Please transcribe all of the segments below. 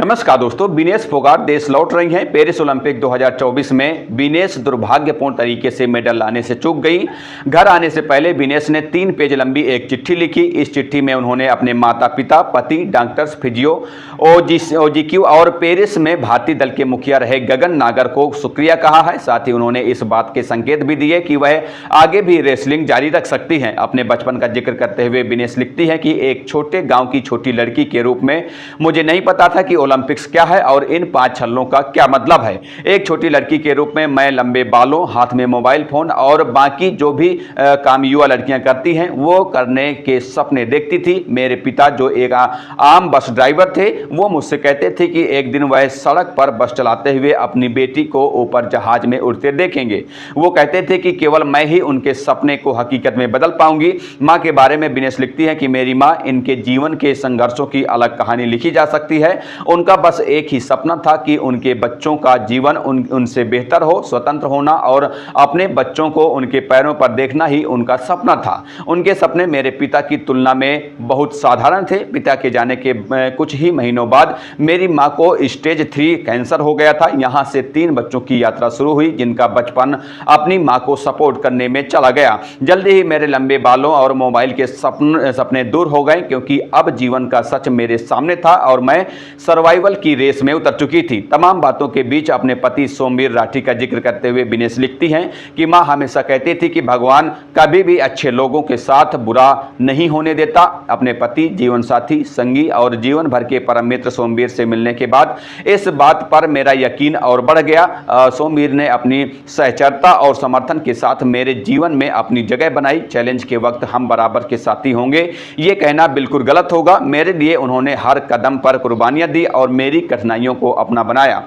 नमस्कार दोस्तों, विनेश फोगाट देश लौट रही हैं। पेरिस ओलंपिक 2024 में विनेश दुर्भाग्यपूर्ण तरीके से मेडल लाने से चूक गई। घर आने से पहले विनेश ने 3 पेज लंबी एक चिट्ठी लिखी। इस चिट्ठी में उन्होंने अपने माता पिता, पति, डॉक्टर्स, फिजियो, ओजीक्यू और पेरिस में भारतीय दल के मुखिया रहे गगन नागर को शुक्रिया कहा है। साथ ही उन्होंने इस बात के संकेत भी दिए कि वह आगे भी रेसलिंग जारी रख सकती हैं। अपने बचपन का जिक्र करते हुए विनेश लिखती हैं कि एक छोटे गाँव की छोटी लड़की के रूप में मुझे नहीं पता था कि ओलंपिक्स क्या है और इन 5 छल्लों का क्या मतलब है। एक छोटी लड़की के रूप में मैं लंबे बालों, हाथ में मोबाइल फोन और बाकी जो भी काम युवा लड़कियां करती हैं वो करने के सपने देखती थी। मेरे पिता जो एक आम बस ड्राइवर थे, वो मुझसे कहते थे कि एक दिन वह सड़क पर बस चलाते हुए अपनी बेटी को ऊपर जहाज में उड़ते देखेंगे। वो कहते थे कि केवल मैं ही उनके सपने को हकीकत में बदल पाऊंगी। माँ के बारे में विनेश लिखती है कि मेरी माँ, इनके जीवन के संघर्षों की अलग कहानी लिखी जा सकती है। उनका बस एक ही सपना था कि उनके बच्चों का जीवन उनसे बेहतर हो। स्वतंत्र होना और अपने बच्चों को उनके पैरों पर देखना ही उनका सपना था। उनके सपने मेरे पिता की तुलना में बहुत साधारण थे। पिता के जाने के कुछ ही महीनों बाद मेरी मां को स्टेज 3 कैंसर हो गया था। यहां से 3 बच्चों की यात्रा शुरू हुई, जिनका बचपन अपनी मां को सपोर्ट करने में चला गया। जल्दी ही मेरे लंबे बालों और मोबाइल के सपने दूर हो गए, क्योंकि अब जीवन का सच मेरे सामने था और मैं सर्वाइवल की रेस में उतर चुकी थी। तमाम बातों के बीच अपने पति सोमवीर राठी का जिक्र करते हुए विनेश लिखती हैं कि मां हमेशा कहती थी कि भगवान कभी भी अच्छे लोगों के साथ बुरा नहीं होने देता। अपने पति, जीवन साथी, संगी और जीवन भर के परम मित्र सोमवीर से मिलने के बाद इस बात पर मेरा यकीन और बढ़ गया। सोमवीर ने अपनी सहचरता और समर्थन के साथ मेरे जीवन में अपनी जगह बनाई। चैलेंज के वक्त हम बराबर के साथी होंगे, ये कहना बिल्कुल गलत होगा। मेरे लिए उन्होंने हर कदम पर कुर्बानियां दी और मेरी कठिनाइयों को अपना बनाया।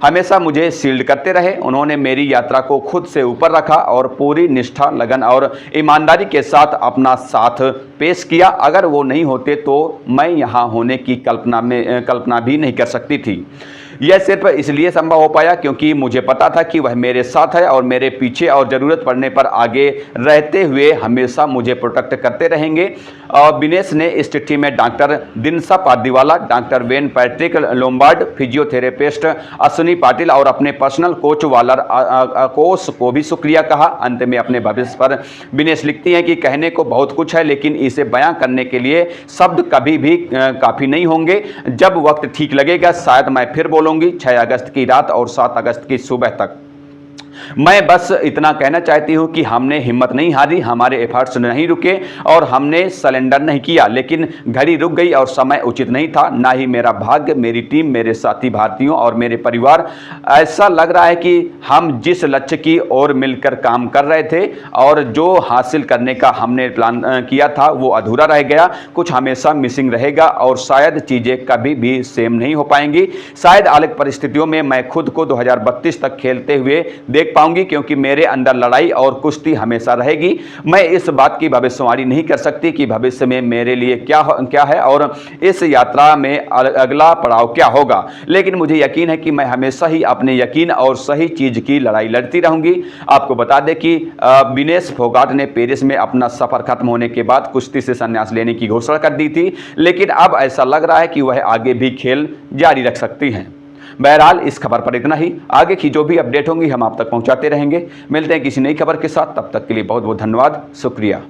हमेशा मुझे शील्ड करते रहे। उन्होंने मेरी यात्रा को खुद से ऊपर रखा और पूरी निष्ठा, लगन और ईमानदारी के साथ अपना साथ पेश किया। अगर वो नहीं होते तो मैं यहाँ होने की कल्पना भी नहीं कर सकती थी। यह सिर्फ इसलिए संभव हो पाया क्योंकि मुझे पता था कि वह मेरे साथ है और मेरे पीछे और ज़रूरत पड़ने पर आगे रहते हुए हमेशा मुझे प्रोटेक्ट करते रहेंगे। विनेश ने इस चिट्ठी में doctor दिनसा Pardiwala, doctor when Patrick Lombard, physiotherapist Ashwini Patil और अपने पर्सनल कोच वालर अकोस को भी शुक्रिया कहा। अंत में अपने भविष्य पर विनेश लिखती हैं कि कहने को बहुत कुछ है, लेकिन इसे बयां करने के लिए शब्द कभी भी काफ़ी नहीं होंगे। जब वक्त ठीक लगेगा शायद मैं फिर बोलूँगी। 6 अगस्त की रात और 7 अगस्त की सुबह तक मैं बस इतना कहना चाहती हूं कि हमने हिम्मत नहीं हारी, हमारे एफर्ट्स नहीं रुके और हमने सरेंडर नहीं किया। लेकिन घड़ी रुक गई और समय उचित नहीं था। ना ही मेरा भाग्य, मेरी टीम, मेरे साथी भारतीयों और मेरे परिवार। ऐसा लग रहा है कि हम जिस लक्ष्य की ओर मिलकर काम कर रहे थे और जो हासिल करने का हमने प्लान किया था वो अधूरा रह गया। कुछ हमेशा मिसिंग रहेगा और शायद चीज़ें कभी भी सेम नहीं हो पाएंगी। शायद अलग परिस्थितियों में मैं खुद को 2032 तक खेलते हुए देख पाऊंगी, क्योंकि मेरे अंदर लड़ाई और कुश्ती हमेशा रहेगी। मैं इस बात की भविष्यवाणी नहीं कर सकती कि भविष्य में मेरे लिए क्या है और इस यात्रा में अगला पड़ाव क्या होगा, लेकिन मुझे यकीन है कि मैं हमेशा ही अपने यकीन और सही चीज की लड़ाई लड़ती रहूंगी। आपको बता दें कि विनेश फोगाट ने पेरिस में अपना सफर खत्म होने के बाद कुश्ती से संन्यास लेने की घोषणा कर दी थी, लेकिन अब ऐसा लग रहा है कि वह आगे भी खेल जारी रख सकती हैं। बहरहाल इस खबर पर इतना ही। आगे की जो भी अपडेट होंगी हम आप तक पहुंचाते रहेंगे। मिलते हैं किसी नई खबर के साथ, तब तक के लिए बहुत बहुत धन्यवाद, शुक्रिया।